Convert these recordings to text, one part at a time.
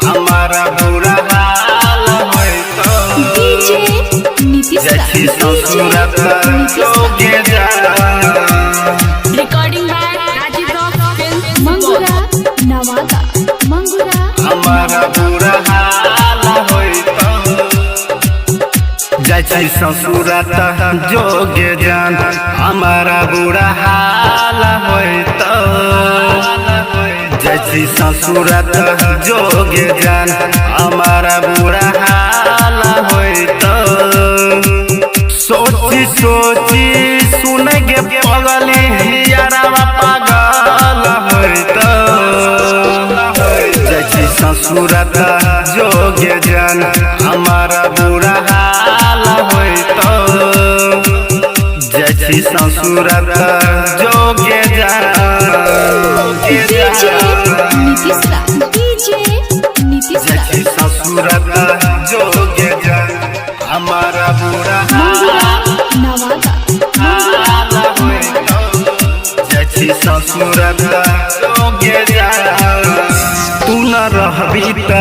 हमारा बुरा हाल होई तो जैसी ससुरत जोगे जा। Recording by Rajeev rock film Mangura Nawada Mangura. हमारा बुरा हाल होई तो जैसी ससुरत जोगे जान। हमारा बुरा हाल होई तो जैसी ससुरत जोगे जान। हमारा बुरा हाल होई तो सोची सोची सुनेगे पगली यारावा पागल होई तो जैसी ससुरत जोगे जान। हमारा बुरा हाल होई तो जैसी ससुरत जोगे जान। जैसी ससुरत जोगे जान। हमारा बुरा हाल होई तो जैसी ससुरत जोगे जान। तू न रहबी त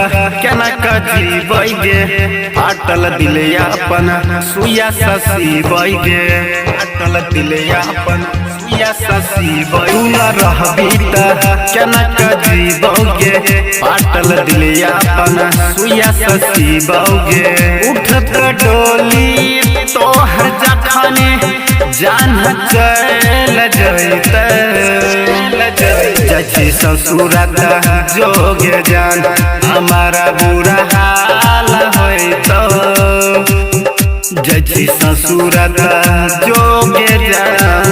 केना कजीबै गे। फाटल दिल अपन सुया ससीबै गे। फाटल दिल अपन सुया ससीबै। तू न रहबी त केना कजीबै गे। फाटल दिल अपन सुया ससीबै गे। उठत डोली तोहर जखने जान चल जैते। जैसी ससुरत जोगे जान। हमारा बुरा हाल होई तो जैसी ससुरत जोगे जान।